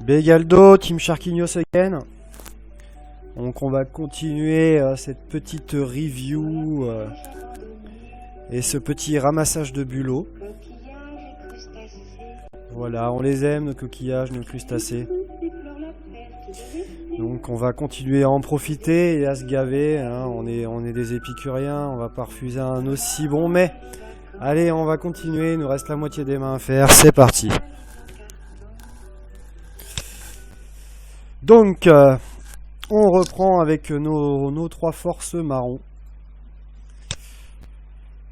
Begaldo, Team Sharkinios again. Donc on va continuer cette petite review et ce petit ramassage de bulots. Voilà, on les aime, nos coquillages, nos crustacés. Donc on va continuer à en profiter et à se gaver. Hein. On est des épicuriens, on va pas refuser un aussi bon mets. Allez, on va continuer, il nous reste la moitié des mains à faire, c'est parti. Donc, on reprend avec nos trois forces marrons.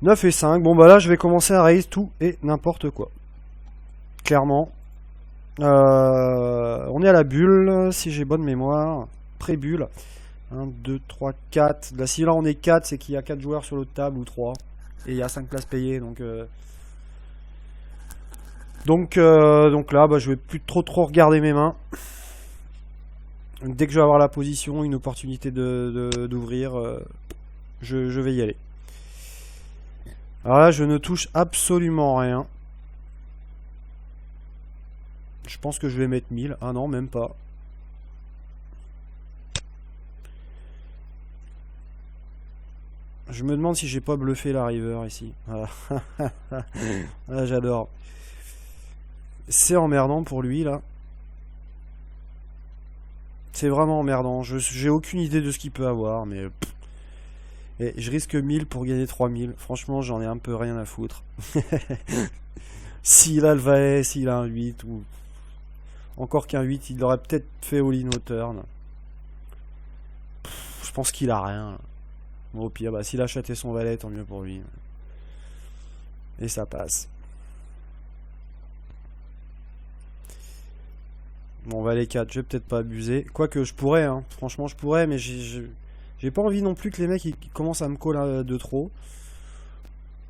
9 et 5. Bon, bah là, je vais commencer à raise tout et n'importe quoi. Clairement. On est à la bulle, si j'ai bonne mémoire. Pré-bulle. 1, 2, 3, 4. Là, si là on est 4, c'est qu'il y a 4 joueurs sur l'autre table ou 3. Et il y a 5 places payées. Donc là, bah, je vais plus trop regarder mes mains. Dès que je vais avoir la position, une opportunité d'ouvrir, je vais y aller. Alors là, je ne touche absolument rien. Je pense que je vais mettre 1000. Ah non, même pas. Je me demande si j'ai pas bluffé la river ici. Ah, ah, j'adore. C'est emmerdant pour lui là. C'est vraiment emmerdant. J'ai aucune idée de ce qu'il peut avoir, mais et je risque 1000 pour gagner 3000. Franchement, j'en ai un peu rien à foutre. S'il a le valet, s'il a un 8 ou encore qu'un 8, il aurait peut-être fait all-in au turn. Je pense qu'il a rien. Bon, au pire, bah, s'il a acheté son valet, tant mieux pour lui. Et ça passe. Bon, valet 4, je vais peut-être pas abuser. Quoique je pourrais, hein. Franchement, je pourrais, mais j'ai pas envie non plus que les mecs ils commencent à me coller de trop.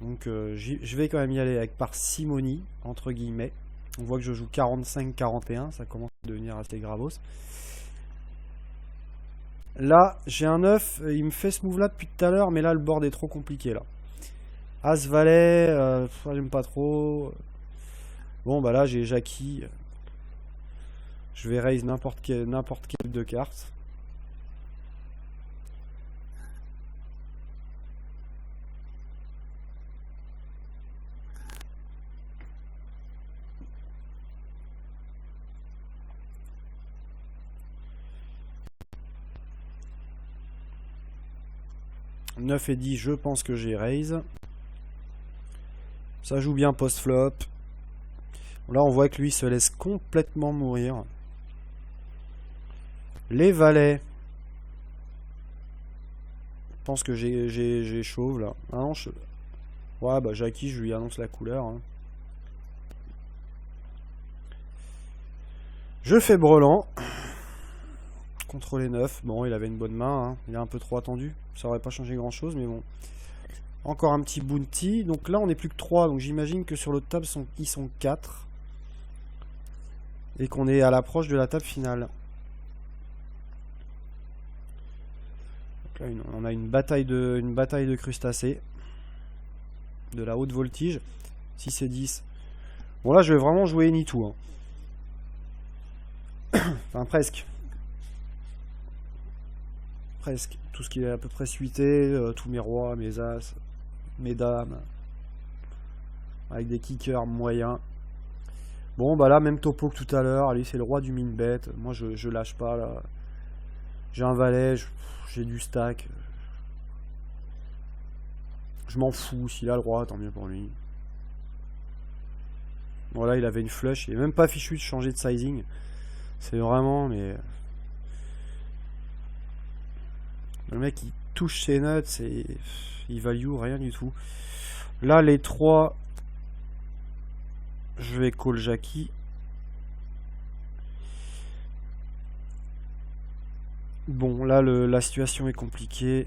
Donc, je vais quand même y aller avec parcimonie, entre guillemets. On voit que je joue 45-41, ça commence à devenir assez gravos. Là, j'ai un 9, il me fait ce move là depuis tout à l'heure, mais là le board est trop compliqué là. As valet, j'aime pas trop. Bon bah là j'ai Jackie. Je vais raise n'importe quelle de cartes. « 9 et 10, je pense que j'ai raise. Ça joue bien post-flop. Là, on voit que lui se laisse complètement mourir. Les valets. Je pense que j'ai chauve là. Ah non, ouais, bah Jackie, je lui annonce la couleur. Hein. Je fais brelan. Contre les 9. Bon, il avait une bonne main. Hein. Il est un peu trop attendu. Ça aurait pas changé grand chose, mais bon. Encore un petit bounty. Donc là, on n'est plus que 3. Donc j'imagine que sur l'autre table, ils sont 4. Et qu'on est à l'approche de la table finale. Donc là, on a une bataille de crustacés. De la haute voltige. 6 et 10. Bon, là, je vais vraiment jouer Nitou. Hein. Enfin, presque. Presque. Tout ce qui est à peu près suité. Tous mes rois, mes as, mes dames. Avec des kickers moyens. Bon, bah là, même topo que tout à l'heure. Allez, c'est le roi du min-bet. Moi, je lâche pas, là. J'ai un valet, j'ai du stack. Je m'en fous. S'il a le roi, tant mieux pour lui. Voilà, il avait une flush. Il n'est même pas fichu de changer de sizing. C'est vraiment, mais... Le mec, il touche ses nuts et il value rien du tout. Là, les 3... Je vais call Jackie. Bon, là, la situation est compliquée.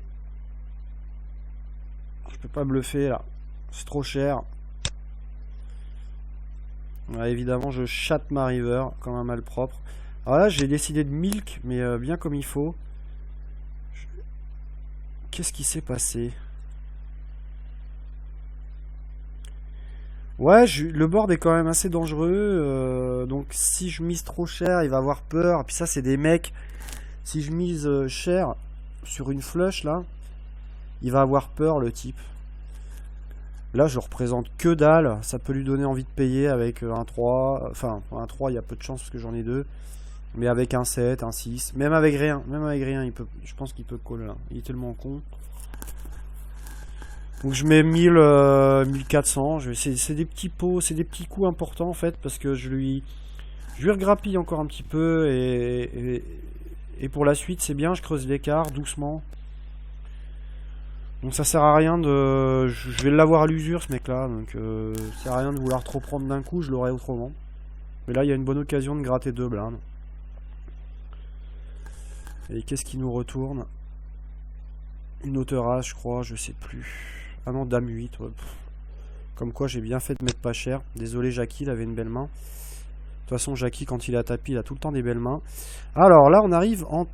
Je peux pas bluffer, là. C'est trop cher. Ouais, évidemment, je chatte ma river comme un malpropre. Alors là, j'ai décidé de milk, mais bien comme il faut. Qu'est-ce qui s'est passé? Ouais, le board est quand même assez dangereux. Donc si je mise trop cher, il va avoir peur. Et puis ça, c'est des mecs. Si je mise cher sur une flush, là, il va avoir peur, le type. Là, je représente que dalle. Ça peut lui donner envie de payer avec un 3. Enfin, un 3, il y a peu de chance parce que j'en ai deux. Mais avec un 7, un 6. Même avec rien, il peut, je pense qu'il peut call là. Il est tellement con. Donc je mets 1000, 1400. C'est des petits pots, c'est des petits coups importants en fait. Parce que je lui regrappille encore un petit peu. Et pour la suite, c'est bien. Je creuse l'écart doucement. Donc ça sert à rien de... Je vais l'avoir à l'usure ce mec là. Donc ça sert à rien de vouloir trop prendre d'un coup. Je l'aurai autrement. Mais là, il y a une bonne occasion de gratter 2 blindes. Et qu'est-ce qui nous retourne? Une hauteur As, je crois, je sais plus. Ah non, Dame 8. Ouais. Comme quoi, j'ai bien fait de mettre pas cher. Désolé, Jackie, il avait une belle main. De toute façon, Jackie, quand il a tapis, il a tout le temps des belles mains. Alors là, on arrive en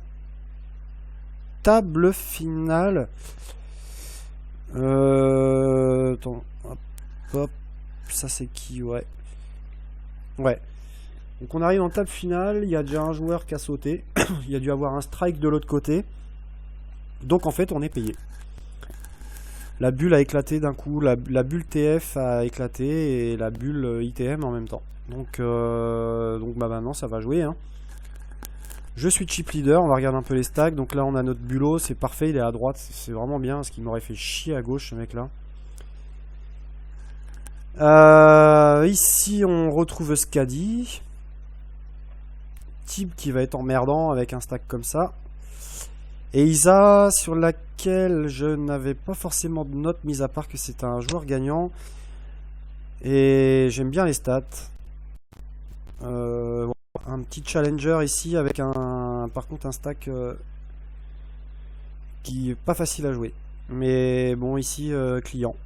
table finale. Attends, hop, hop. Ça, c'est qui? Ouais. Ouais. Donc on arrive en table finale. Il y a déjà un joueur qui a sauté. Il y a dû avoir un strike de l'autre côté. Donc en fait, on est payé. La bulle a éclaté d'un coup, la bulle TF a éclaté et la bulle ITM en même temps. Donc bah maintenant ça va jouer. Hein. Je suis chip leader, on va regarder un peu les stacks. Donc là on a notre bulot, c'est parfait, il est à droite, c'est vraiment bien, parce qu'il m'aurait fait chier à gauche ce mec là. Ici on retrouve Scadi. Type qui va être emmerdant avec un stack comme ça. Et Isa, sur laquelle je n'avais pas forcément de notes, mis à part que c'est un joueur gagnant. Et j'aime bien les stats. Un petit challenger ici avec par contre un stack qui est pas facile à jouer. Mais bon, ici, client.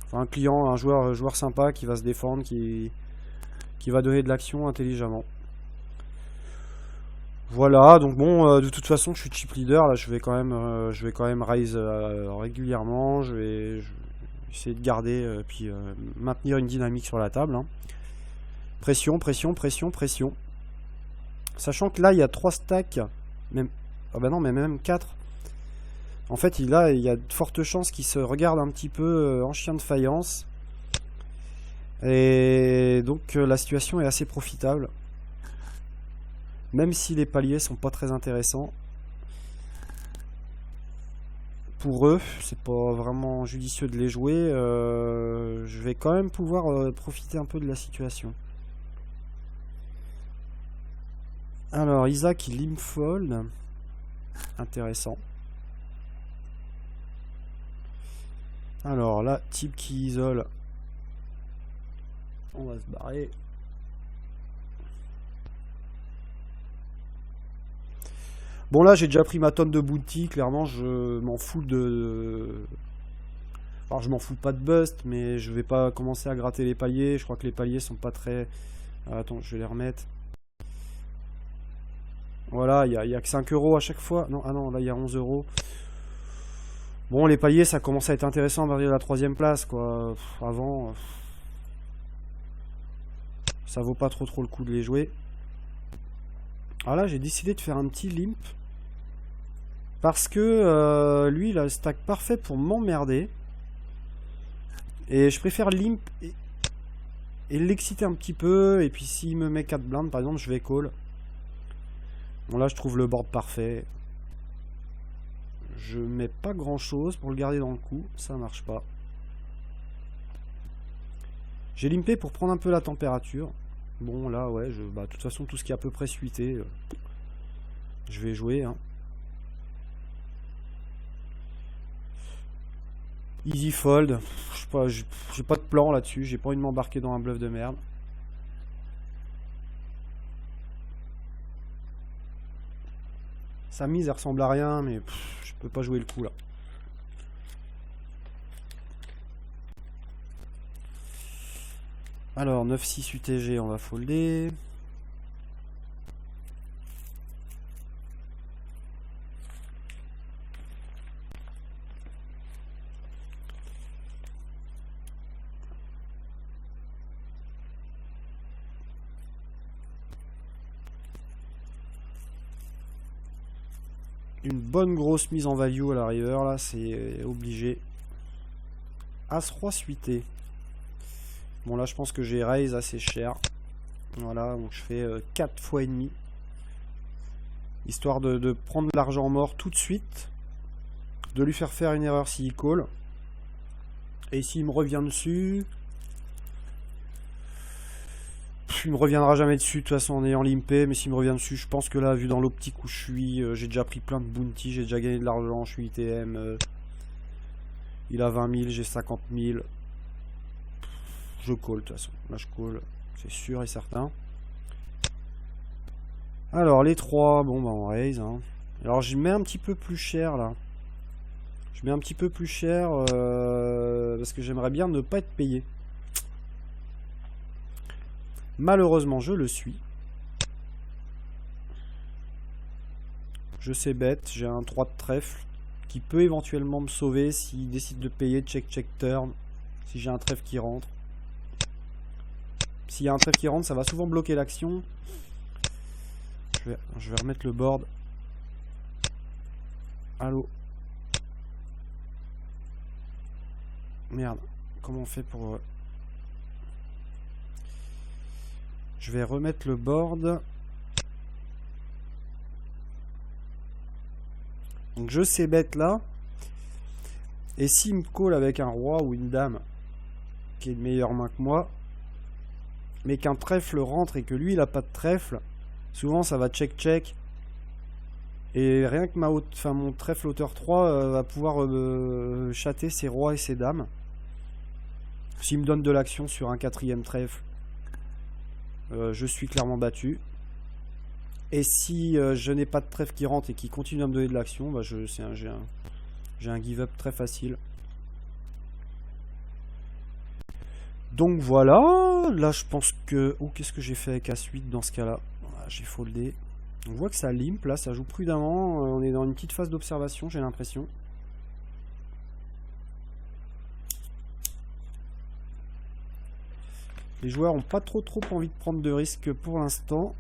Enfin, un client, un joueur sympa qui va se défendre, qui va donner de l'action intelligemment. Voilà, donc bon, de toute façon, je suis chip leader. Là, je vais quand même raise régulièrement. Je vais essayer de garder, puis maintenir une dynamique sur la table. Hein. Pression, pression, pression, pression. Sachant que là, il y a 3 stacks. Même, ah bah non, mais même 4. En fait, il y a de fortes chances qu'il se regarde un petit peu en chien de faïence. Et donc, la situation est assez profitable. Même si les paliers sont pas très intéressants. Pour eux, c'est pas vraiment judicieux de les jouer. Je vais quand même pouvoir profiter un peu de la situation. Alors, Isaac, qui limp fold. Intéressant. Alors là, type qui isole. On va se barrer. Bon là, j'ai déjà pris ma tonne de bounty. Clairement, je m'en fous de... Alors, je m'en fous pas de bust, mais je vais pas commencer à gratter les paliers. Je crois que les paliers sont pas très... attends, je vais les remettre. Voilà, il y a que 5 euros à chaque fois. Non, ah non, là, il y a 11 euros. Bon, les paliers, ça commence à être intéressant à partir de la 3ème place, quoi. Avant, ça vaut pas trop le coup de les jouer. Alors là, j'ai décidé de faire un petit limp. Parce que lui, il a le stack parfait pour m'emmerder. Et je préfère limp et l'exciter un petit peu. Et puis s'il me met 4 blindes, par exemple, je vais call. Bon, là, je trouve le board parfait. Je mets pas grand chose pour le garder dans le coup. Ça marche pas. J'ai limpé pour prendre un peu la température. Bon, là, ouais, bah, de toute façon, tout ce qui est à peu près suité, je vais jouer. Hein. Easy fold. J'ai pas de plan là-dessus. J'ai pas envie de m'embarquer dans un bluff de merde. Sa mise, elle ressemble à rien, mais je peux pas jouer le coup là. Alors, 9-6 UTG, on va folder. une bonne grosse mise en value à la river, là, c'est obligé. As-Roi suité. Bon, là, je pense que j'ai raise assez cher. Voilà, donc je fais 4 fois et demi. Histoire de prendre l'argent mort tout de suite. De lui faire une erreur s'il call. Et s'il me revient dessus... Il me reviendra jamais dessus de toute façon en ayant limpé, mais s'il me revient dessus, je pense que là, vu dans l'optique où je suis, j'ai déjà pris plein de bounty, j'ai déjà gagné de l'argent, je suis ITM. Il a 20 000, j'ai 50 000. Je call de toute façon. Là, je call, c'est sûr et certain. Alors, les 3, bon, bah, on raise. Hein. Alors, je mets un petit peu plus cher là. Je mets un petit peu plus cher parce que j'aimerais bien ne pas être payé. Malheureusement, je le suis. Je sais bête, j'ai un 3 de trèfle qui peut éventuellement me sauver s'il décide de payer check turn. Si j'ai un trèfle qui rentre. S'il y a un trèfle qui rentre, ça va souvent bloquer l'action. Je vais remettre le board. Allô? Merde, comment on fait pour... Je vais remettre le board. Donc je sais bête là. Et s'il me call avec un roi ou une dame qui est de meilleure main que moi, mais qu'un trèfle rentre et que lui il a pas de trèfle, souvent ça va check. Et rien que mon trèfle hauteur 3 va pouvoir chatter ses rois et ses dames. S'il me donne de l'action sur un 4e trèfle, je suis clairement battu. Et si je n'ai pas de trèfle qui rentre et qui continue à me donner de l'action, bah j'ai un give up très facile. Donc voilà, là je pense que... Oh, qu'est-ce que j'ai fait avec As-8 dans ce cas-là? J'ai foldé. On voit que ça limp, là ça joue prudemment. On est dans une petite phase d'observation, j'ai l'impression. Les joueurs n'ont pas trop envie de prendre de risques pour l'instant.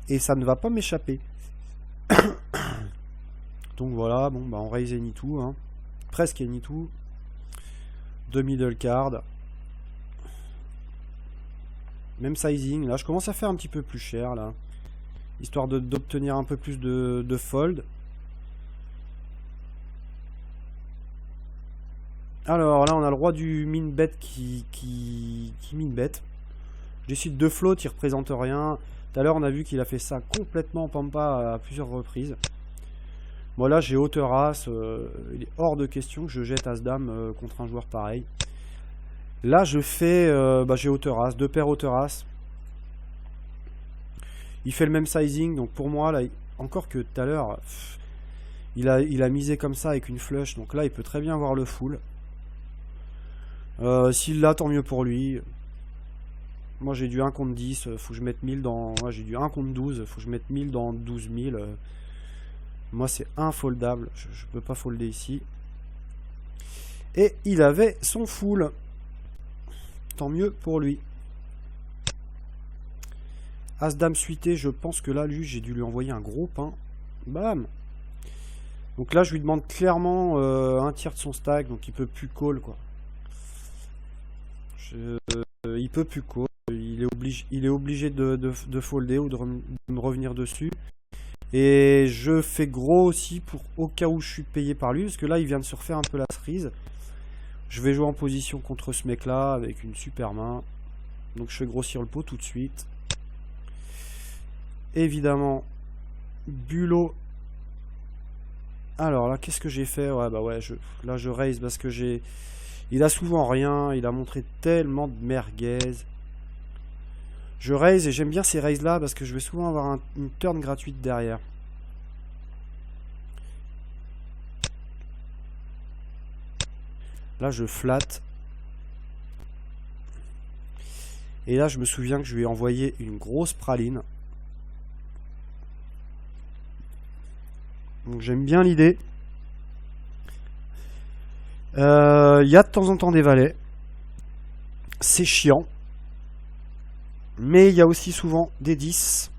Et ça ne va pas m'échapper. Donc voilà, bon bah on raise Anytoo, hein. Presque Anytoo. 2 middle card. Même sizing, là je commence à faire un petit peu plus cher là. Histoire d'obtenir un peu plus de fold. Alors là on a le roi du min bet qui min bet. Je décide de float, il représente rien. Tout à l'heure on a vu qu'il a fait ça complètement en pampa à plusieurs reprises. Moi là j'ai hauteur as, il est hors de question que je jette as-dame contre un joueur pareil. Là je fais, j'ai hauteur as, 2 paires hauteur as. Il fait le même sizing, donc pour moi là, encore que tout à l'heure, il a misé comme ça avec une flush, donc là il peut très bien avoir le full. S'il l'a, tant mieux pour lui. Moi j'ai du 1 contre 10, faut que je mette 1000 dans... Ouais, j'ai du 1 contre 12, faut que je mette 1000 dans 12 000. Moi c'est infoldable, je peux pas folder ici. Et il avait son full. Tant mieux pour lui. As-dame suité, je pense que là, lui, j'ai dû lui envoyer un gros pain. Bam. Donc là, je lui demande clairement un tiers de son stack, donc il peut plus call, quoi. Il peut plus call. Il est obligé de folder ou de me revenir dessus. Et je fais gros aussi pour au cas où je suis payé par lui, parce que là, il vient de se refaire un peu la cerise. Je vais jouer en position contre ce mec là avec une super main. Donc je fais grossir le pot tout de suite. Évidemment, bulot. Alors là, qu'est-ce que j'ai fait? Ouais, bah ouais, là je raise parce que j'ai... Il a souvent rien, il a montré tellement de merguez. Je raise et j'aime bien ces raises là parce que je vais souvent avoir une turn gratuite derrière. Là, je flatte. Et là, je me souviens que je lui ai envoyé une grosse praline. Donc, j'aime bien l'idée. Il y a de temps en temps des valets. C'est chiant. Mais il y a aussi souvent des 10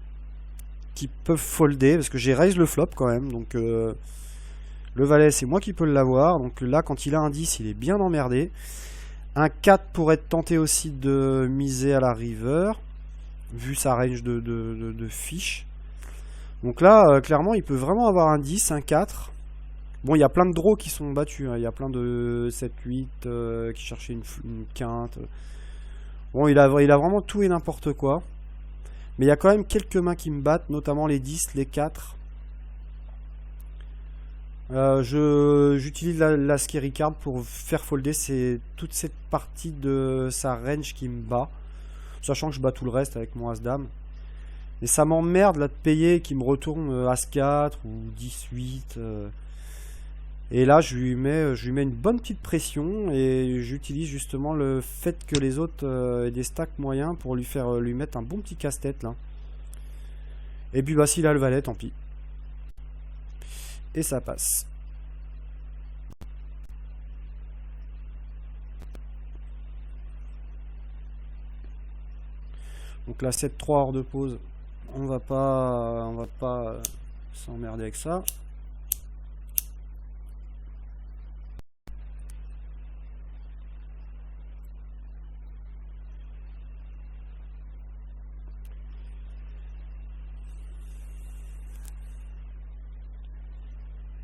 qui peuvent folder, parce que j'ai raise le flop quand même, donc le valet c'est moi qui peux l'avoir, donc là quand il a un 10 il est bien emmerdé. Un 4 pourrait être tenté aussi de miser à la river, vu sa range de fiches. Donc là clairement il peut vraiment avoir un 10, un 4. Bon, il y a plein de draws qui sont battus, hein. Il y a plein de 7-8 qui cherchaient une quinte. Bon, il a vraiment tout et n'importe quoi. Mais il y a quand même quelques mains qui me battent, notamment les 10, les 4. J'utilise la scary card pour faire folder toute cette partie de sa range qui me bat. Sachant que je bats tout le reste avec mon As-Dame. Et ça m'emmerde là de payer et qu'il me retourne As-4 ou 10-8. Et là, je lui mets une bonne petite pression et j'utilise justement le fait que les autres aient des stacks moyens pour lui mettre un bon petit casse-tête là. Et puis bah s'il a le valet, tant pis. Et ça passe. Donc là 7-3 hors de pause. On va pas s'emmerder avec ça.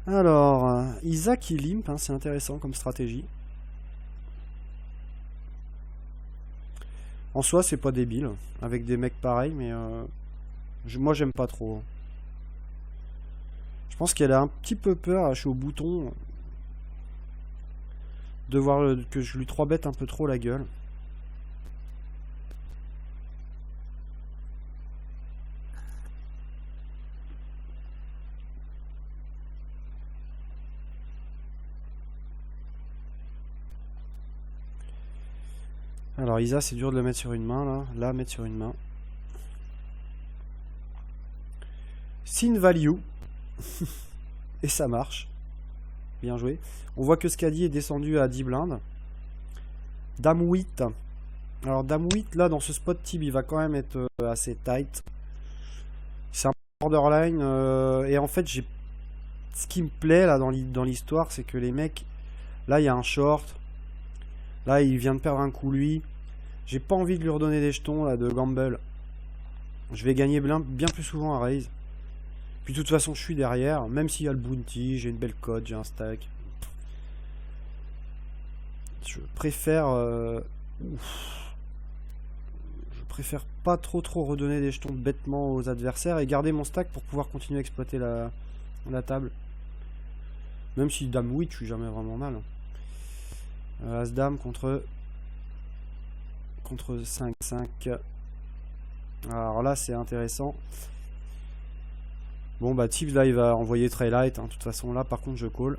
Alors, Isaac il limp, hein, c'est intéressant comme stratégie. En soi, c'est pas débile, avec des mecs pareils, mais moi j'aime pas trop. Je pense qu'elle a un petit peu peur, je suis au bouton, de voir que je lui 3-bet un peu trop la gueule. Alors Isa, c'est dur de le mettre sur une main là. Là, mettre sur une main. Sin value. Et ça marche. Bien joué. On voit que Scadi est descendu à 10 blindes. Dame 8. Alors Dame 8 là dans ce spot type il va quand même être assez tight. C'est un borderline. Et en fait ce qui me plaît là dans l'histoire c'est que les mecs. Là il y a un short. Là, il vient de perdre un coup, lui. J'ai pas envie de lui redonner des jetons, là, de gamble. Je vais gagner bien plus souvent à raise. Puis, de toute façon, je suis derrière. Même s'il y a le bounty, j'ai une belle cote, j'ai un stack. Je préfère... Je préfère pas trop redonner des jetons bêtement aux adversaires et garder mon stack pour pouvoir continuer à exploiter la table. Même si Dame 8, je suis jamais vraiment mal. As-Dame contre 5-5. Alors là c'est intéressant. Bon bah Tibbs là il va envoyer très light, hein. De toute façon là par contre je call.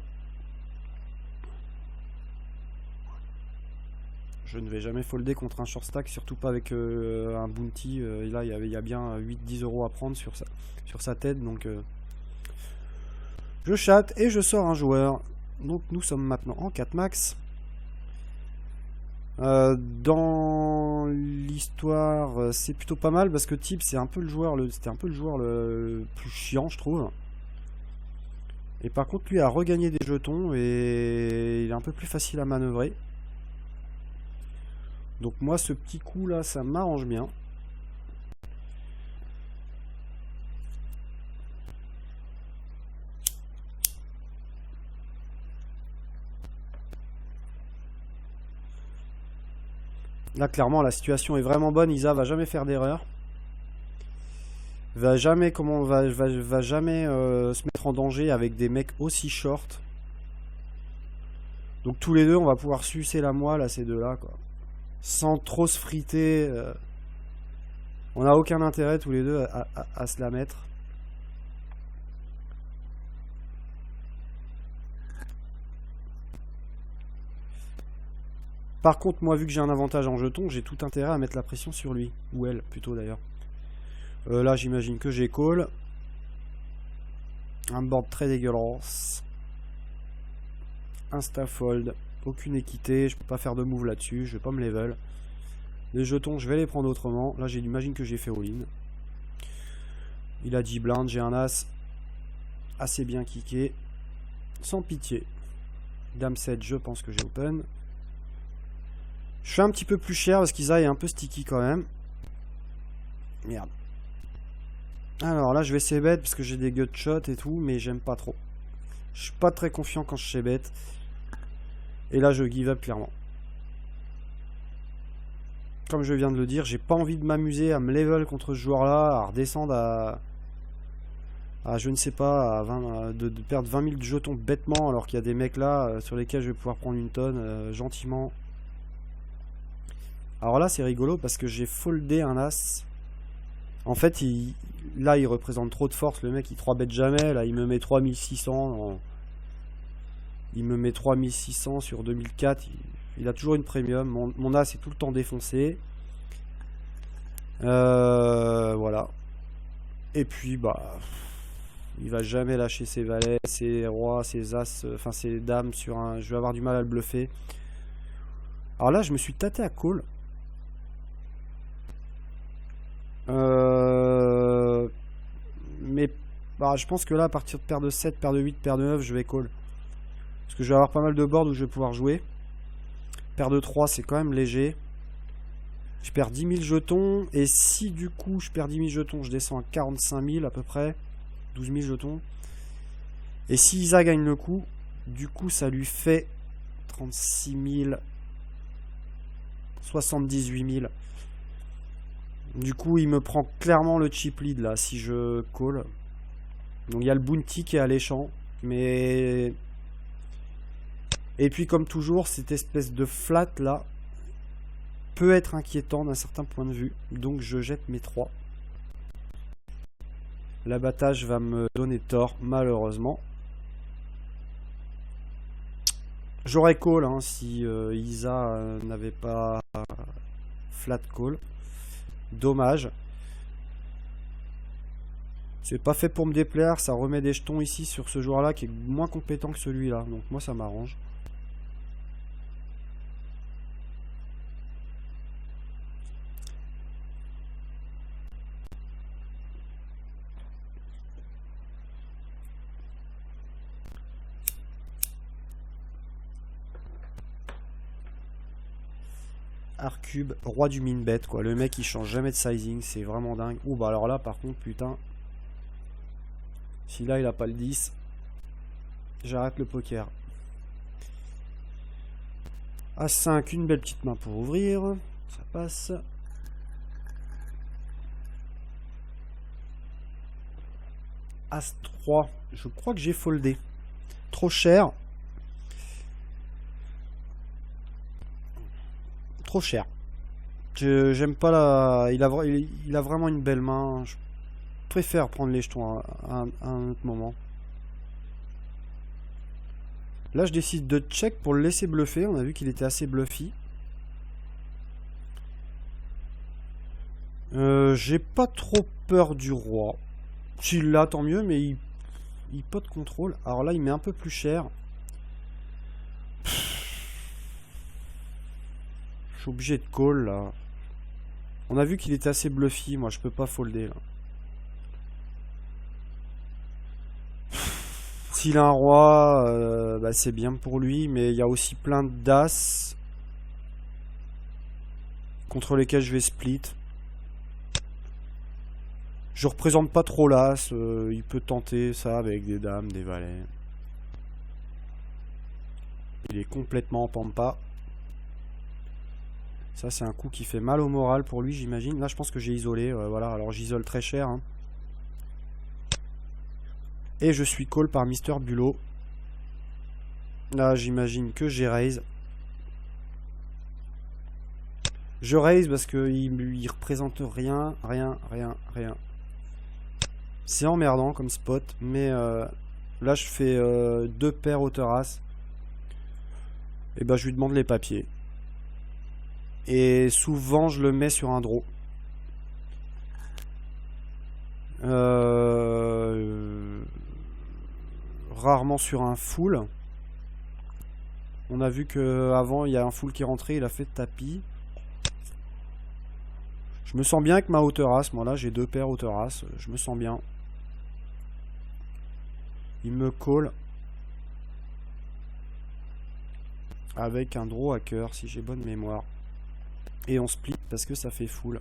Je ne vais jamais folder contre un short stack, surtout pas avec un bounty. Là il y a bien 8-10 euros à prendre sur sa tête. Donc je chatte et je sors un joueur. Donc nous sommes maintenant en 4 max. Dans l'histoire, c'est plutôt pas mal parce que Tibbs c'était un peu le joueur le plus chiant, je trouve. Et par contre, lui a regagné des jetons et il est un peu plus facile à manœuvrer. Donc moi, ce petit coup là, ça m'arrange bien. Là, clairement, la situation est vraiment bonne. Isa va jamais faire d'erreur. Va jamais, va jamais se mettre en danger avec des mecs aussi short. Donc tous les deux, on va pouvoir sucer la moelle à ces deux-là, quoi. Sans trop se friter. On n'a aucun intérêt tous les deux à se la mettre. Par contre, moi, vu que j'ai un avantage en jetons, j'ai tout intérêt à mettre la pression sur lui. Ou elle, plutôt d'ailleurs. Là, j'imagine que j'ai call. Un board très dégueulasse. Insta-fold. Aucune équité. Je peux pas faire de move là-dessus. Je vais pas me level. Les jetons, je vais les prendre autrement. Là, j'imagine que j'ai fait all-in. Il a 10 blindes, j'ai un as assez bien kické. Sans pitié. Dame 7, je pense que j'ai open. Je fais un petit peu plus cher parce qu'Isa est un peu sticky quand même. Merde. Alors là, je vais essayer bête parce que j'ai des gut shots et tout, mais j'aime pas trop. Je suis pas très confiant quand je sais bête. Et là, je give up clairement. Comme je viens de le dire, j'ai pas envie de m'amuser à me level contre ce joueur-là, à redescendre à je ne sais pas, à 20, de perdre 20 000 de jetons bêtement, alors qu'il y a des mecs là sur lesquels je vais pouvoir prendre une tonne gentiment. Alors là, c'est rigolo parce que j'ai foldé un as. En fait, là, il représente trop de force. Le mec, il 3-bet jamais. Là, il me met 3600. Il me met 3600 sur 2004. Il a toujours une premium. Mon as est tout le temps défoncé. Voilà. Et puis, bah, il va jamais lâcher ses valets, ses rois, ses as, enfin ses dames sur un. Je vais avoir du mal à le bluffer. Alors là, je me suis tâté à call. Mais bah, je pense que là, à partir de paire de 7, paire de 8, paire de 9, je vais call. Parce que je vais avoir pas mal de boards où je vais pouvoir jouer. Paire de 3, c'est quand même léger. Je perds 10 000 jetons. Et si du coup je perds 10 000 jetons, je descends à 45 000 à peu près. 12 000 jetons. Et si Isa gagne le coup, du coup ça lui fait 36 000. 78 000. Du coup, il me prend clairement le chip lead là si je call. Donc il y a le bounty qui est alléchant. Mais. Et puis, comme toujours, cette espèce de flat là peut être inquiétant d'un certain point de vue. Donc je jette mes 3. L'abattage va me donner tort, malheureusement. J'aurais call hein, si Isa n'avait pas flat call. Dommage. C'est pas fait pour me déplaire. Ça remet des jetons ici sur ce joueur là qui est moins compétent que celui-là. Donc moi ça m'arrange. Arcube, roi du min bet quoi. Le mec il change jamais de sizing, c'est vraiment dingue. Ouh bah alors là par contre putain. Si là il a pas le 10, j'arrête le poker. As5, une belle petite main pour ouvrir. Ça passe. As3, je crois que j'ai foldé. Trop cher. Trop cher. J'aime pas la. Il a vraiment une belle main. Je préfère prendre les jetons à un autre moment. Là, je décide de check pour le laisser bluffer. On a vu qu'il était assez bluffy. J'ai pas trop peur du roi. S'il l'a, tant mieux, mais il pot de contrôle. Alors là, il met un peu plus cher. Je suis obligé de call là. On a vu qu'il était assez bluffy. Moi, je peux pas folder là. S'il a un roi, bah, c'est bien pour lui, mais il y a aussi plein d'as contre lesquels je vais split. Je représente pas trop l'as, il peut tenter ça avec des dames, des valets. Il est complètement en pampa. Ça c'est un coup qui fait mal au moral pour lui j'imagine. Là je pense que j'ai isolé, voilà, alors j'isole très cher. Hein. Et je suis call par Mister Bulot. Là j'imagine que j'ai raise. Je raise parce qu'il représente rien. C'est emmerdant comme spot, mais là je fais 2 paires hauteur as. Et ben je lui demande les papiers. Et souvent je le mets sur un draw. Rarement sur un full. On a vu que avant il y a un full qui est rentré, il a fait tapis. Je me sens bien avec ma hauteur as. Moi là j'ai 2 paires hauteur as. Je me sens bien. Il me call. Avec un draw à cœur si j'ai bonne mémoire. Et on split parce que ça fait full.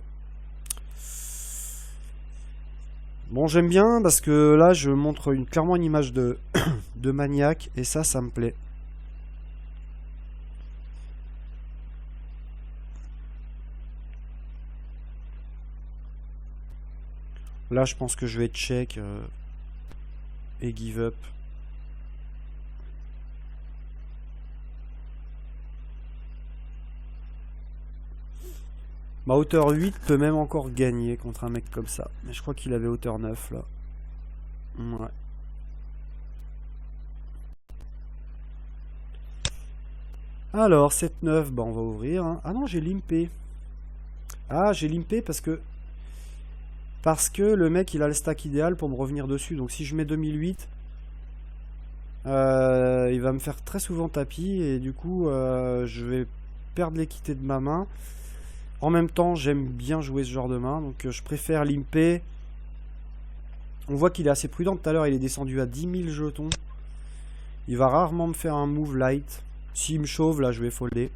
Bon, j'aime bien parce que là je montre clairement une image de, de maniaque. Et ça me plaît. Là je pense que je vais check et give up. Ma hauteur 8 peut même encore gagner contre un mec comme ça. Mais je crois qu'il avait hauteur 9 là. Ouais. Alors, 7-9, bah on va ouvrir. Hein. Ah non, j'ai limpé. Ah, j'ai limpé parce que le mec il a le stack idéal pour me revenir dessus. Donc si je mets 2008, il va me faire très souvent tapis. Et du coup, je vais perdre l'équité de ma main. En même temps, j'aime bien jouer ce genre de main, donc je préfère limper. On voit qu'il est assez prudent. Tout à l'heure, il est descendu à 10 000 jetons. Il va rarement me faire un move light. S'il me chauffe, là, je vais folder.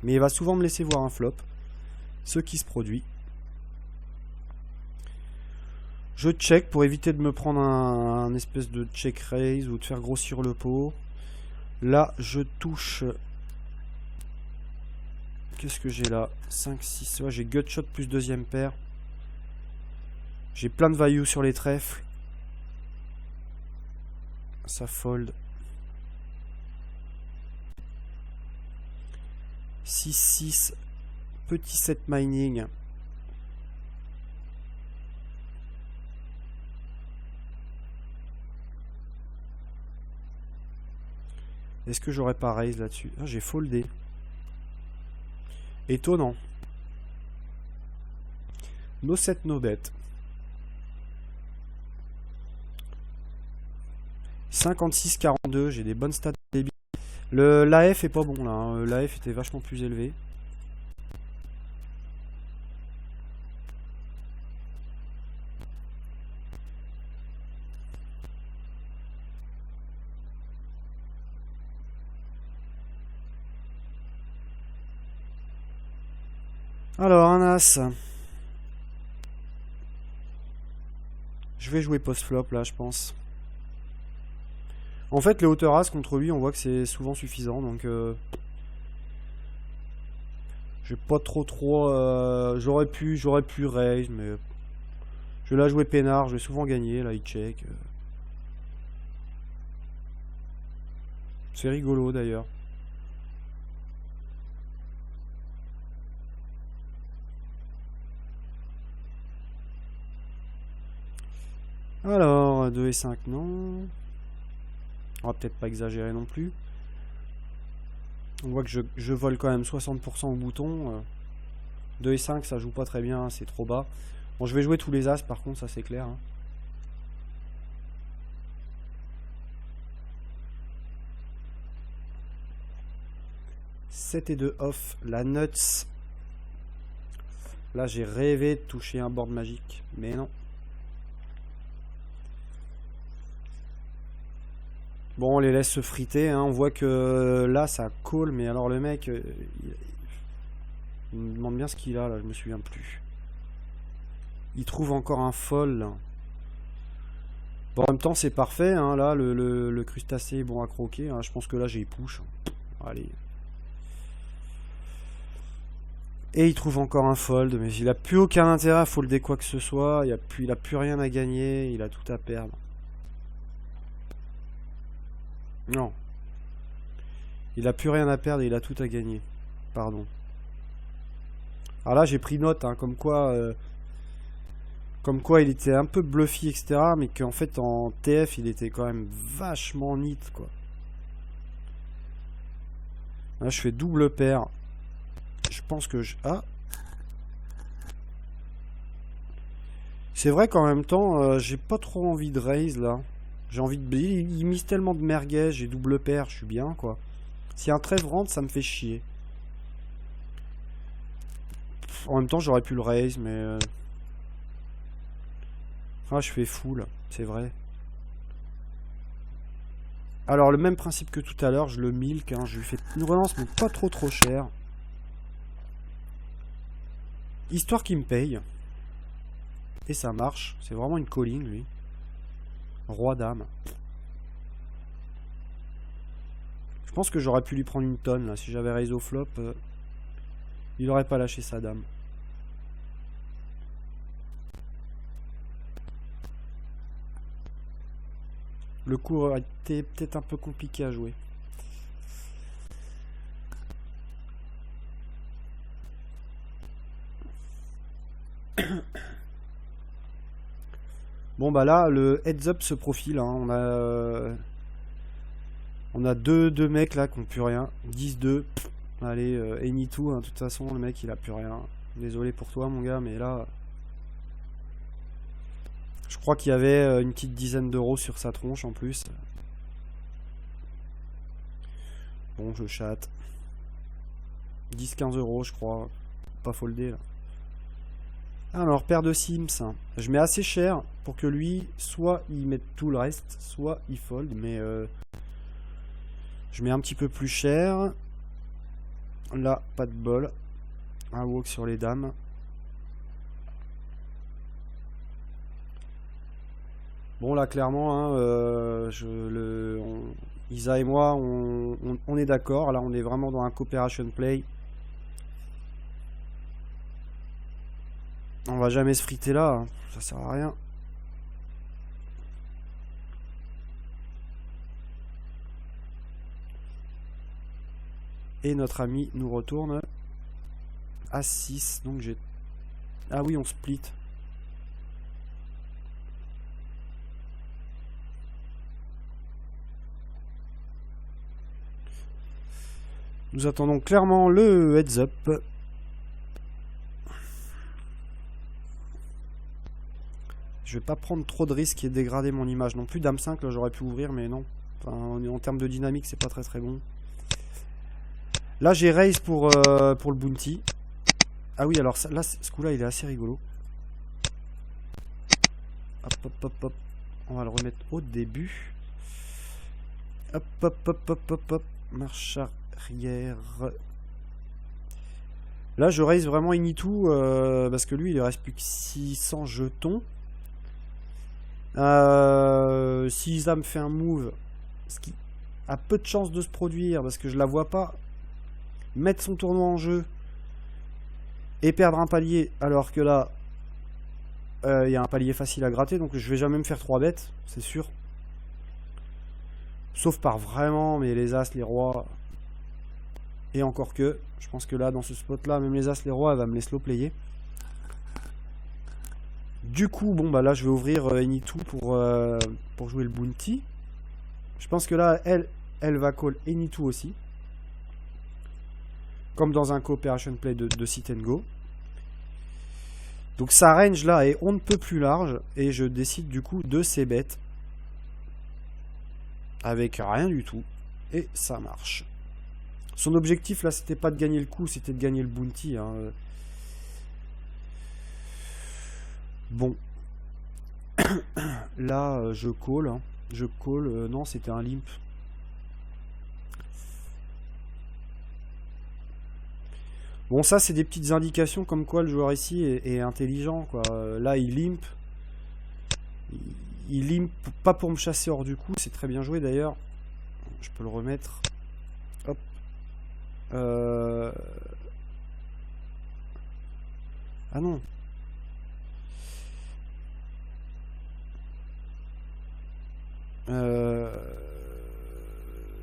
Mais il va souvent me laisser voir un flop. Ce qui se produit. Je check pour éviter de me prendre un espèce de check raise ou de faire grossir le pot. Là, je touche... Qu'est-ce que j'ai là? 5, 6, ouais, j'ai gutshot plus deuxième paire. J'ai plein de value sur les trèfles. Ça fold. 6, 6. Petit set mining. Est-ce que j'aurais pas raise là-dessus? Ah, j'ai foldé. Étonnant. No set, no bet. 56-42, j'ai des bonnes stats de débit. L'AF est pas bon là, hein. L'AF était vachement plus élevé. Alors, un as. Je vais jouer post-flop là, je pense. En fait, les hauteurs as contre lui, on voit que c'est souvent suffisant. Donc, j'ai pas trop. J'aurais pu raise, mais je vais la jouer peinard. Je vais souvent gagner. Là, il check. C'est rigolo d'ailleurs. Alors, 2 et 5, non. On va peut-être pas exagérer non plus. On voit que je vole quand même 60% au bouton. 2 et 5, ça joue pas très bien, c'est trop bas. Bon, je vais jouer tous les as par contre, ça c'est clair. Hein. « 7 et 2 off, la nuts. Là j'ai rêvé de toucher un board magique, mais non. Bon, on les laisse se friter, hein. On voit que là ça call, mais alors le mec, il me demande bien ce qu'il a là, je me souviens plus. Il trouve encore un fold. Là. Bon, en même temps c'est parfait, hein. Là le crustacé est bon à croquer, hein. Je pense que là j'ai push. Allez. Et il trouve encore un fold, mais il a plus aucun intérêt à folder quoi que ce soit, il a plus rien à gagner, il a tout à perdre. Non. Il a plus rien à perdre et il a tout à gagner. Pardon. Alors là, j'ai pris note, hein, comme quoi il était un peu bluffy, etc. Mais qu'en fait, en TF, il était quand même vachement neat, quoi. Là, je fais double paire. Je pense que je... Ah. C'est vrai qu'en même temps, j'ai pas trop envie de raise, là. J'ai envie de... Il mise tellement de merguez, j'ai double paire, je suis bien, quoi. Si un trèfle rentre, ça me fait chier. En même temps, j'aurais pu le raise, mais... Ah, je fais full, c'est vrai. Alors, le même principe que tout à l'heure, je le milk, hein, je lui fais une relance, mais pas trop cher. Histoire qu'il me paye. Et ça marche, c'est vraiment une calling, lui. Roi dame. Je pense que j'aurais pu lui prendre une tonne, là. Si j'avais raise au flop, il aurait pas lâché sa dame. Le coup aurait été peut-être un peu compliqué à jouer. Bon bah là, le heads up se profile, hein. On a deux mecs là qui n'ont plus rien. 10-2. Allez, Anytoo, hein. De toute façon, le mec il a plus rien. Désolé pour toi mon gars, mais là... Je crois qu'il y avait une petite dizaine d'euros sur sa tronche en plus. Bon, je chatte. 10-15 euros, je crois. Pas folder là. Alors, paire de Sims. Je mets assez cher pour que lui, soit il mette tout le reste, soit il fold. Mais je mets un petit peu plus cher. Là, pas de bol. Un walk sur les dames. Bon, là, clairement, hein, Isa et moi, on est d'accord. Là, on est vraiment dans un cooperation play. On va jamais se friter là, hein. Ça sert à rien. Et notre ami nous retourne à 6. Donc j'ai... Ah oui, on split. Nous attendons clairement le heads up. Je vais pas prendre trop de risques et dégrader mon image non plus. Dame 5, là j'aurais pu ouvrir, mais non. Enfin, en termes de dynamique, c'est pas très bon. Là j'ai raise pour le bounty. Ah oui, alors ça, là, ce coup-là, il est assez rigolo. Hop. On va le remettre au début. Hop. Marche arrière. Là, je raise vraiment Anytoo parce que lui, il ne reste plus que 600 jetons. Si Isa me fait un move, ce qui a peu de chance de se produire parce que je la vois pas mettre son tournoi en jeu et perdre un palier, alors que là, il y a un palier facile à gratter, donc je vais jamais me faire 3 bêtes, c'est sûr. Sauf par vraiment, mais les as, les rois... Et encore que, je pense que là, dans ce spot-là, même les as, les rois, elle va me les slow player. Du coup, bon, bah là, je vais ouvrir Anytoo pour jouer le bounty. Je pense que là, elle va call Anytoo aussi. Comme dans un cooperation play de sit and go. Donc sa range là est on ne peut plus large. Et je décide du coup de ces bêtes. Avec rien du tout. Et ça marche. Son objectif là, c'était pas de gagner le coup, c'était de gagner le bounty. Hein. Bon. Là, je call. Hein. Je call. Non, c'était un limp. Bon, ça, c'est des petites indications comme quoi le joueur ici est intelligent, quoi. Là, il limp. Il limp pas pour me chasser hors du coup. C'est très bien joué, d'ailleurs. Je peux le remettre. Hop. Ah non.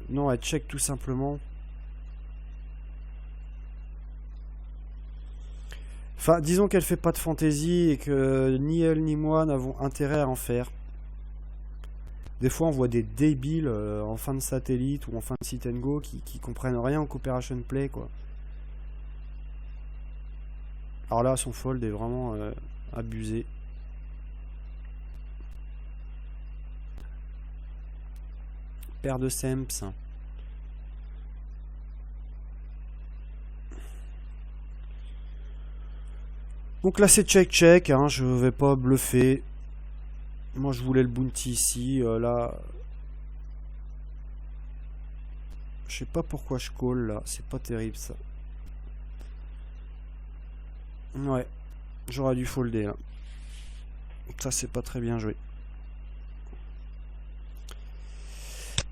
Non, elle check tout simplement. Enfin, disons qu'elle fait pas de fantaisie et que ni elle ni moi n'avons intérêt à en faire. Des fois, on voit des débiles en fin de satellite ou en fin de sit and go qui comprennent rien en cooperation play, quoi. Alors là, son fold est vraiment abusé. Paire de Semps. Donc là c'est check, hein, je vais pas bluffer. Moi je voulais le bounty ici, là... Je sais pas pourquoi je call là, c'est pas terrible ça. Ouais, j'aurais dû folder là. Ça c'est pas très bien joué.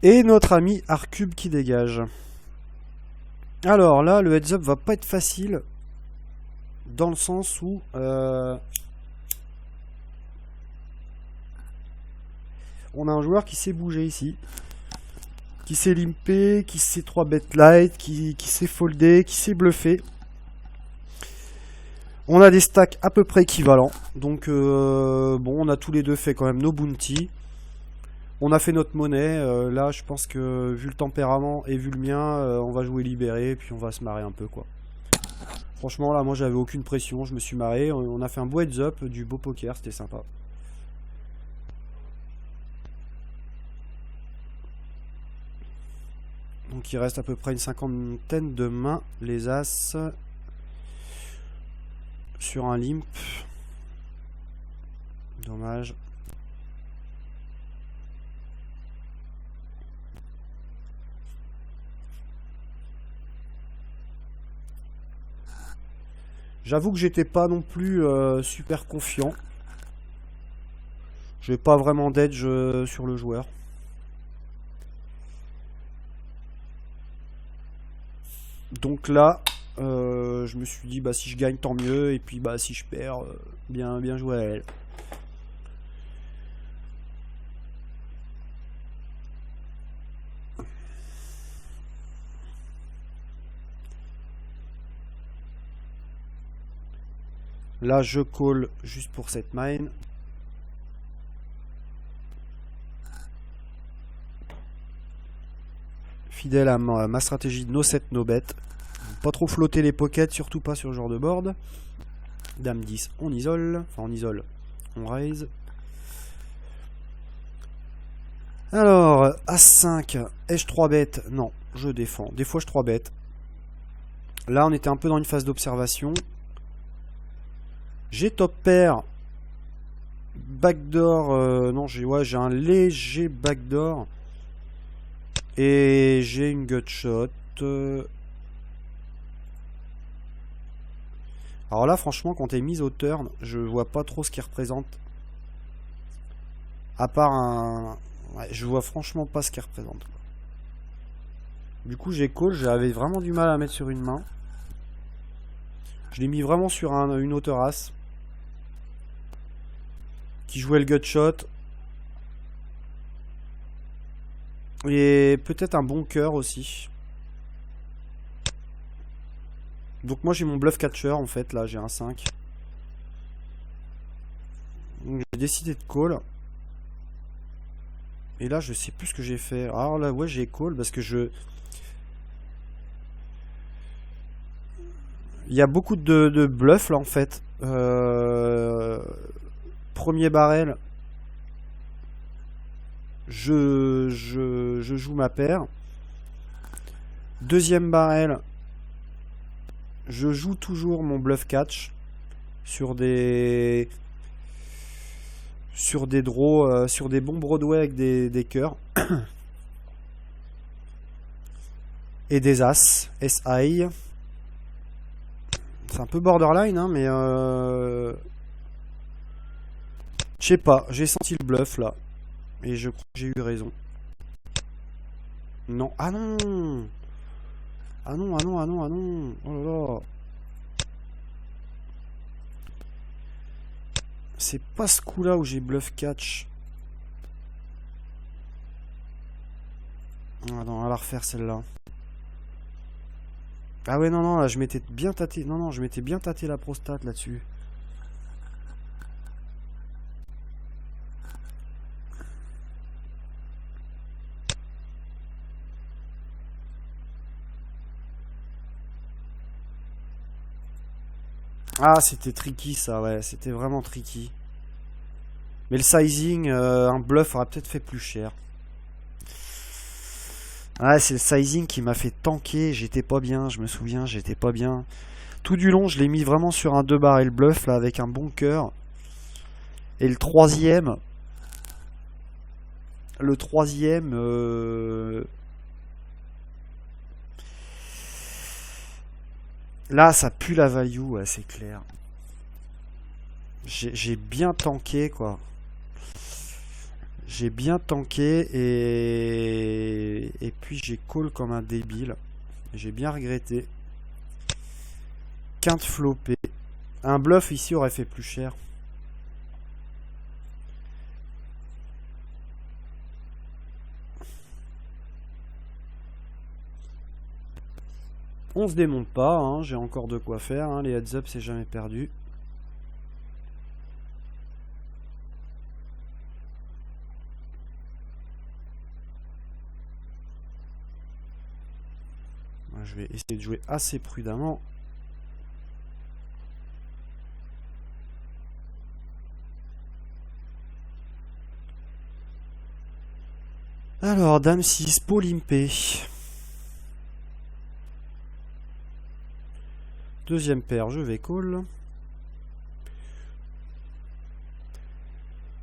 Et notre ami Arcube qui dégage. Alors là, le heads up va pas être facile. Dans le sens où... on a un joueur qui s'est bougé ici. Qui s'est limpé, qui s'est 3 bet light, qui s'est foldé, qui s'est bluffé. On a des stacks à peu près équivalents. Donc bon, on a tous les deux fait quand même nos bounty. On a fait notre monnaie. Là, je pense que vu le tempérament et vu le mien, on va jouer libéré. Et puis on va se marrer un peu quoi. Franchement, là, moi, j'avais aucune pression. Je me suis marré. On a fait un beau heads up, du beau poker. C'était sympa. Donc il reste à peu près une cinquantaine de mains. Les as. Sur un limp. Dommage. J'avoue que j'étais pas non plus super confiant. J'ai pas vraiment d'edge sur le joueur. Donc là, je me suis dit bah si je gagne tant mieux et puis bah si je perds, bien joué à elle. Là je call juste pour cette mine. Fidèle à ma stratégie no set no bet. Pas trop flotter les pockets, surtout pas sur ce genre de board. Dame 10, on isole. Enfin on isole, on raise. Alors, As5, ai-je 3 bêtes? Non, je défends. Des fois je 3 bêtes. Là on était un peu dans une phase d'observation. J'ai top pair. Backdoor, non j'ai un léger backdoor. Et j'ai une gutshot. Alors là, franchement, quand t'es mise au turn, je vois pas trop ce qu'il représente. À part un... Ouais, je vois franchement pas ce qu'il représente. Du coup, j'ai call. J'avais vraiment du mal à mettre sur une main. Je l'ai mis vraiment sur une hauteur as. Qui jouait le gutshot. Et peut-être un bon cœur aussi. Donc moi j'ai mon bluff catcher en fait, là j'ai un 5. Donc j'ai décidé de call. Et là je sais plus ce que j'ai fait. Alors là ouais j'ai call parce que je... Il y a beaucoup de bluff là en fait. Premier barrel. Je joue ma paire. Deuxième barrel. Je joue toujours mon bluff catch sur des draws, sur des bons Broadway avec des cœurs et des as, SI. C'est un peu borderline, hein, mais je sais pas, j'ai senti le bluff là et je crois que j'ai eu raison. Non, ah non. Ah non, ah non, ah non, ah non. Oh là là. C'est pas ce coup-là où j'ai bluff catch. Ah non, on va la refaire celle-là. Ah ouais, non, non, là, je m'étais bien tâté. Non, non, je m'étais bien tâté la prostate là-dessus. Ah, c'était tricky ça, ouais, c'était vraiment tricky. Mais le sizing, un bluff aurait peut-être fait plus cher. Ah, c'est le sizing qui m'a fait tanker, j'étais pas bien, je me souviens, j'étais pas bien. Tout du long, je l'ai mis vraiment sur un 2 barrel bluff, là, avec un bon cœur. Et le troisième... Là, ça pue la value, ouais, c'est clair. J'ai bien tanké, quoi. J'ai bien tanké et puis j'ai call comme un débile. J'ai bien regretté. Quinte flopée. Un bluff ici aurait fait plus cher. On se démonte pas, hein, j'ai encore de quoi faire, hein, les heads up c'est jamais perdu. Je vais essayer de jouer assez prudemment. Alors, dame 6, pot limpé. Deuxième paire, je vais call.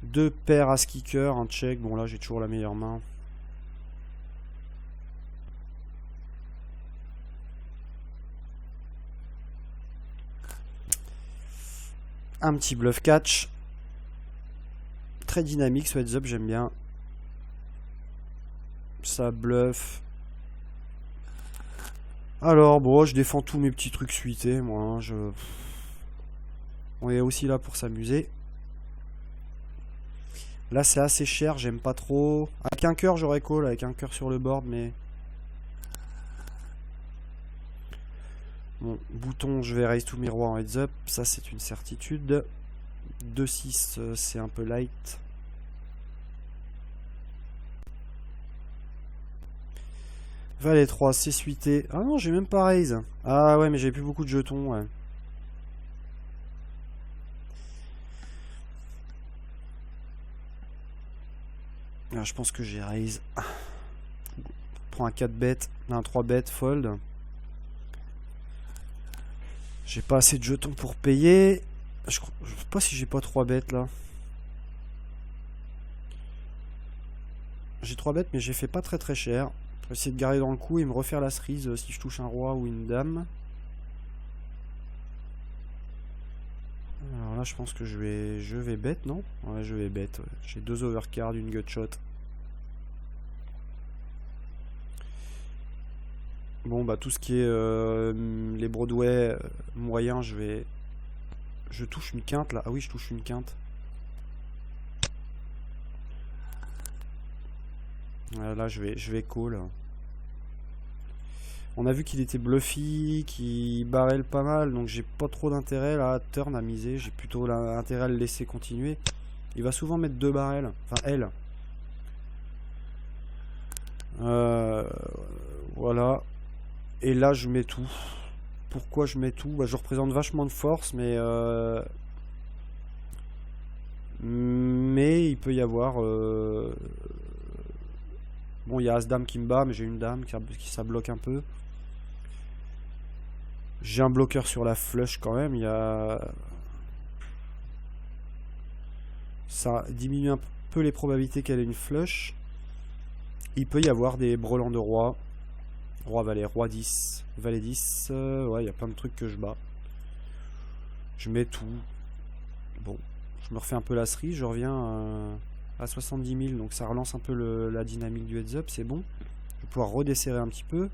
Deux paires à kicker, un check. Bon, là, j'ai toujours la meilleure main. Un petit bluff catch. Très dynamique, ce heads up, j'aime bien. Ça bluff. Alors, bon, je défends tous mes petits trucs suités, moi. Hein, on est aussi là pour s'amuser. Là, c'est assez cher, j'aime pas trop. Avec un cœur, j'aurais call, avec un cœur sur le board, mais... Bon, bouton, je vais raise tous mes rois en heads up, ça c'est une certitude. 2-6, c'est un peu light. Valet 3, c'est suité. Ah non, j'ai même pas raise. Ah ouais, mais j'ai plus beaucoup de jetons, ouais. Ah, je pense que j'ai raise. Prends un 4 bet, un 3 bet, fold. J'ai pas assez de jetons pour payer. Je sais pas si j'ai pas 3 bêtes là. J'ai 3 bêtes mais j'ai fait pas très très cher. Je vais essayer de garder dans le coup et me refaire la cerise si je touche un roi ou une dame. Alors là je pense que je vais bet, non? Ouais, je vais bet. Ouais. J'ai 2 overcards, une gutshot. Bon bah tout ce qui est les Broadway moyens, je touche une quinte là. Ah oui, je touche une quinte. Là je vais call. On a vu qu'il était bluffy, qu'il barrel pas mal, donc j'ai pas trop d'intérêt là, turn à miser, j'ai plutôt intérêt à le laisser continuer. Il va souvent mettre 2 barrels, enfin elle. Voilà. Et là je mets tout. Pourquoi je mets tout? Bah, je représente vachement de force, mais il peut y avoir... Bon, il y a As-Dame qui me bat, mais j'ai une dame qui ça bloque un peu. J'ai un bloqueur sur la flush quand même. Il y a... Ça diminue un peu les probabilités qu'elle ait une flush. Il peut y avoir des brelans de roi. Roi, valet, roi 10, valet 10. Ouais, il y a plein de trucs que je bats. Je mets tout. Bon, je me refais un peu la cerise. Je reviens à 70 000. Donc ça relance un peu la dynamique du heads up. C'est bon. Je vais pouvoir redesserrer un petit peu.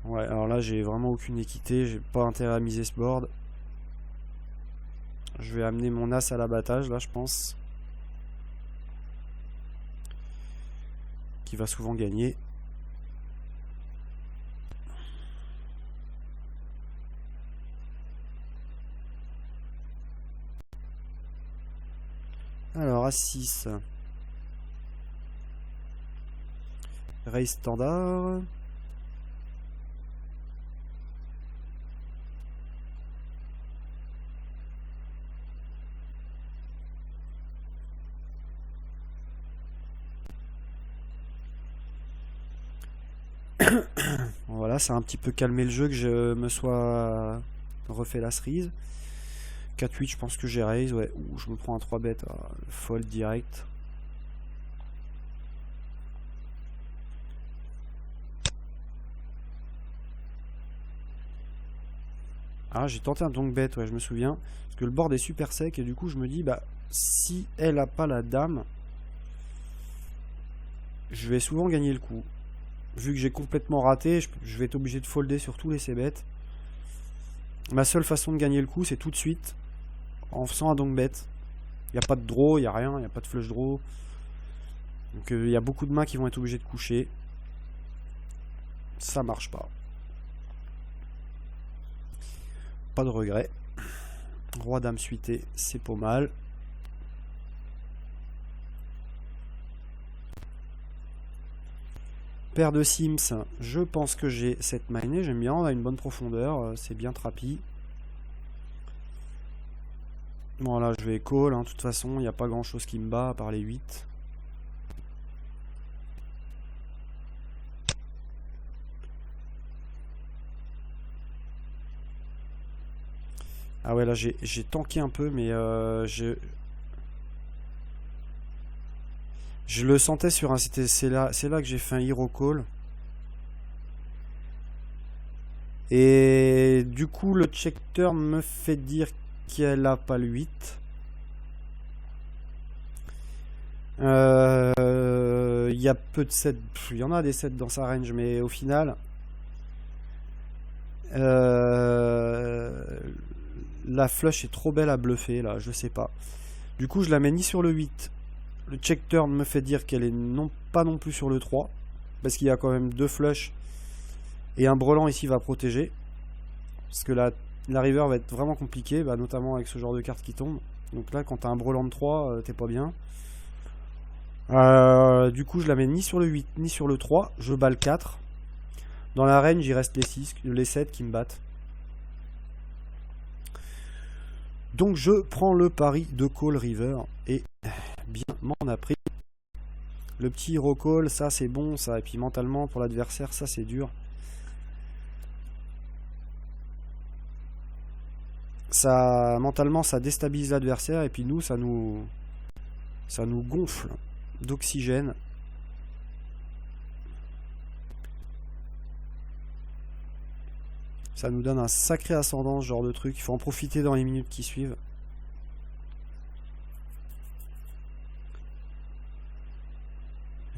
Ouais, alors là, j'ai vraiment aucune équité. J'ai pas intérêt à miser ce board. Je vais amener mon as à l'abattage, là, je pense. Qui va souvent gagner. Alors, As-6. Raise standard. Voilà, Voilà, ça a un petit peu calmé le jeu que je me sois refait la cerise. 4-8, je pense que j'ai raise, ouais. Ouh, je me prends un 3 bet, fold direct. Ah, j'ai tenté un donk bet, ouais, je me souviens. Parce que le board est super sec et du coup, je me dis, bah, si elle a pas la dame, je vais souvent gagner le coup. Vu que j'ai complètement raté, je vais être obligé de folder sur tous les c-bet. Ma seule façon de gagner le coup, c'est tout de suite en faisant un donk bet. Il n'y a pas de draw, il n'y a rien, il n'y a pas de flush draw. Donc il y a beaucoup de mains qui vont être obligées de coucher. Ça marche pas. Pas de regret. Roi dame suité, c'est pas mal. Paire de Sims, je pense que j'ai cette mainée, j'aime bien, on a une bonne profondeur, c'est bien trappy. Bon là je vais call, hein, de toute façon il n'y a pas grand chose qui me bat à part les 8. Ah ouais là j'ai tanké un peu mais je le sentais sur un... C'est là que j'ai fait un hero call. Et du coup, le check turn me fait dire qu'elle a pas le 8. Il y a peu de 7. Il y en a des 7 dans sa range, mais au final... la flush est trop belle à bluffer, là, je sais pas. Du coup, je la mets ni sur le 8. Le check turn me fait dire qu'elle est pas non plus sur le 3. Parce qu'il y a quand même 2 flushs. Et un brelan ici va protéger. Parce que la river va être vraiment compliquée, bah, notamment avec ce genre de carte qui tombe. Donc là, quand t'as un brelan de 3, t'es pas bien. Du coup, je la mets ni sur le 8 ni sur le 3. Je bats le 4. Dans la range, il reste les 7 qui me battent. Donc je prends le pari de call river. Et bien m'en a pris. Le petit hero call, ça c'est bon, ça. Et puis mentalement, pour l'adversaire, ça c'est dur. Ça, mentalement, ça déstabilise l'adversaire. Et puis nous, ça nous gonfle d'oxygène. Ça nous donne un sacré ascendant, ce genre de truc. Il faut en profiter dans les minutes qui suivent.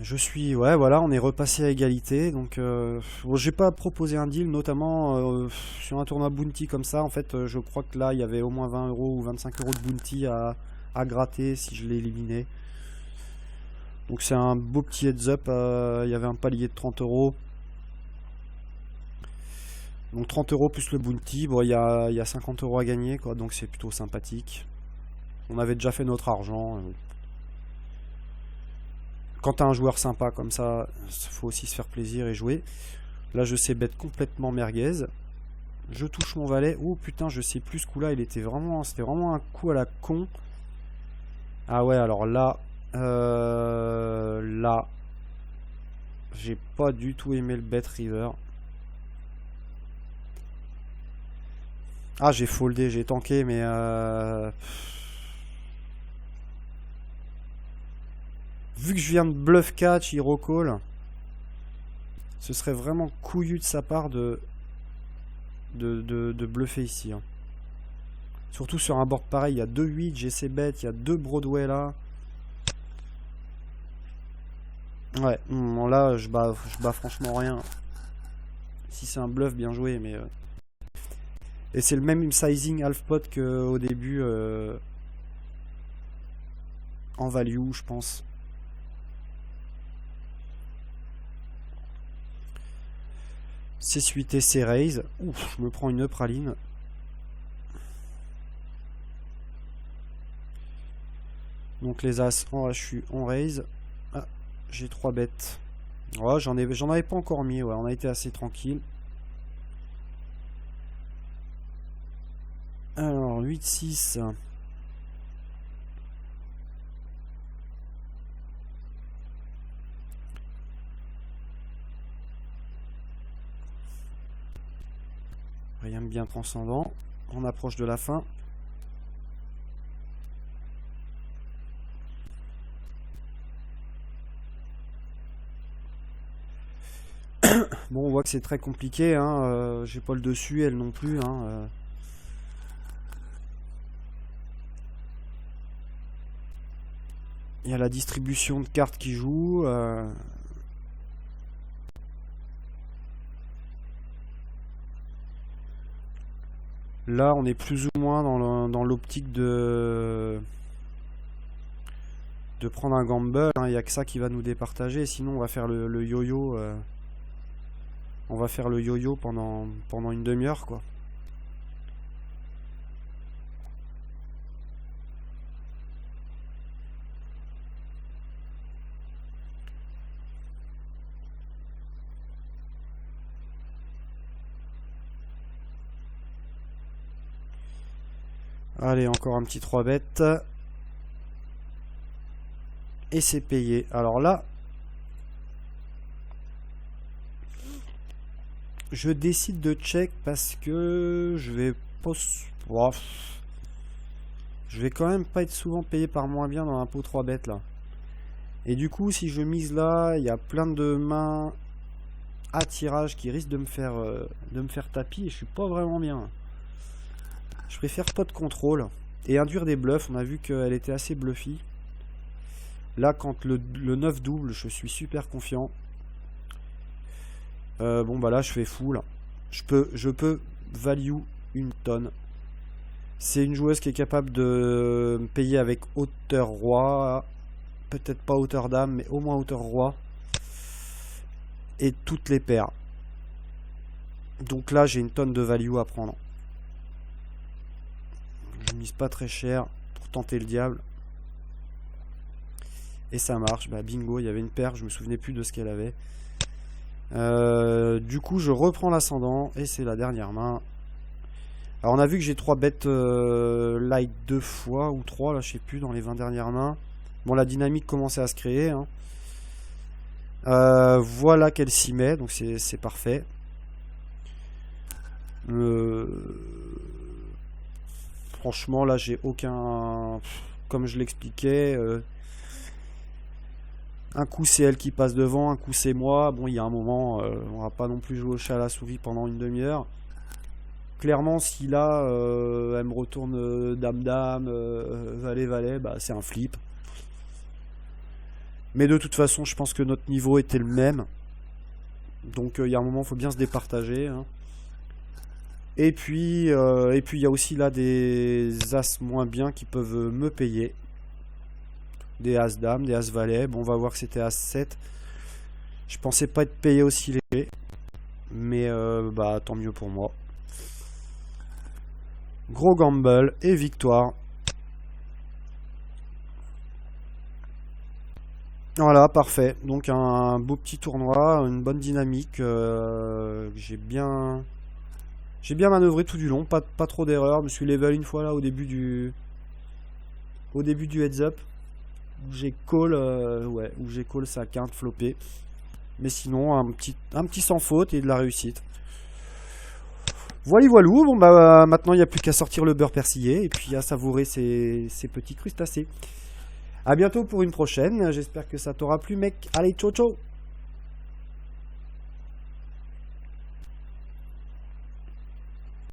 Je suis... Ouais, voilà, on est repassé à égalité. Donc, bon, j'ai pas proposé un deal, notamment sur un tournoi bounty comme ça. En fait, je crois que là, il y avait au moins 20 € ou 25 € de bounty à gratter si je l'ai éliminé. Donc c'est un beau petit heads up. Il y avait un palier de 30 €. Donc 30 € plus le bounty, bon, il y a 50 € à gagner, quoi, donc c'est plutôt sympathique. On avait déjà fait notre argent. Quand t'as un joueur sympa comme ça, il faut aussi se faire plaisir et jouer. Là, je sais bet complètement merguez. Je touche mon valet. Oh putain, je sais plus ce coup-là, c'était vraiment un coup à la con. Ah ouais, alors là, j'ai pas du tout aimé le bet river. Ah, j'ai foldé, j'ai tanké, mais vu que je viens de bluff catch, hero call, ce serait vraiment couillu de sa part de bluffer ici. Hein. Surtout sur un board pareil, il y a 2-8, j'ai ces bêtes, il y a 2 Broadway là. Ouais, bon, là je bats franchement rien. Si c'est un bluff, bien joué, mais... Et c'est le même sizing half pot qu'au début en value, je pense. C'est suité, c'est raise. Ouf, je me prends une praline. Donc les as en HU, on raise. Ah, j'ai 3 bêtes. Ouais, j'en avais pas encore mis, ouais, on a été assez tranquille. Alors, 8-6. bien transcendant. On approche de la fin. Bon, on voit que c'est très compliqué, hein. J'ai pas le dessus, elle non plus, hein. Il y a la distribution de cartes qui joue. Là, on est plus ou moins dans l'optique de prendre un gamble, hein. Il n'y a que ça qui va nous départager. Sinon, on va faire le yo-yo. On va faire le yo-yo pendant une demi-heure, quoi. Allez, encore un petit 3 bêtes. Et c'est payé. Alors là, je décide de check parce que je vais pas... Oh, je vais quand même pas être souvent payé par moins bien dans un pot 3 bêtes là. Et du coup, si je mise là, il y a plein de mains à tirage qui risquent de me faire tapis et je suis pas vraiment bien. Je préfère pas de contrôle et induire des bluffs. On a vu qu'elle était assez bluffy. Là, quand le 9 double, je suis super confiant. Bon, bah là, je fais full. Je peux value une tonne. C'est une joueuse qui est capable de me payer avec hauteur roi. Peut-être pas hauteur dame, mais au moins hauteur roi. Et toutes les paires. Donc là, j'ai une tonne de value à prendre. Je mise pas très cher pour tenter le diable. Et ça marche. Bah bingo, il y avait une paire, je me souvenais plus de ce qu'elle avait. Du coup, je reprends l'ascendant et c'est la dernière main. Alors on a vu que j'ai 3 bêtes light 2 fois ou 3, là je sais plus, dans les 20 dernières mains. Bon, la dynamique commençait à se créer, hein. Voilà qu'elle s'y met, donc c'est parfait. Franchement, là, j'ai aucun... Comme je l'expliquais, un coup c'est elle qui passe devant, un coup c'est moi. Bon, il y a un moment, on va pas non plus jouer au chat à la souris pendant une demi-heure. Clairement, si là, elle me retourne dame-dame, valet-valet, bah, c'est un flip. Mais de toute façon, je pense que notre niveau était le même. Donc, il y a un moment, il faut bien se départager, hein. Et puis, il y a aussi là des as moins bien qui peuvent me payer. Des as dame, des as valet. Bon, on va voir que c'était as 7. Je pensais pas être payé aussi léger. Mais bah tant mieux pour moi. Gros gamble et victoire. Voilà, parfait. Donc un beau petit tournoi, une bonne dynamique. J'ai bien manœuvré tout du long, pas trop d'erreurs. Je me suis level une fois là au début du heads up où j'ai call, sa quinte flopée. Mais sinon un petit sans faute et de la réussite. Voilà, voilou. Bon bah maintenant il n'y a plus qu'à sortir le beurre persillé et puis à savourer ces petits crustacés. A bientôt pour une prochaine. J'espère que ça t'aura plu, mec. Allez, ciao ciao.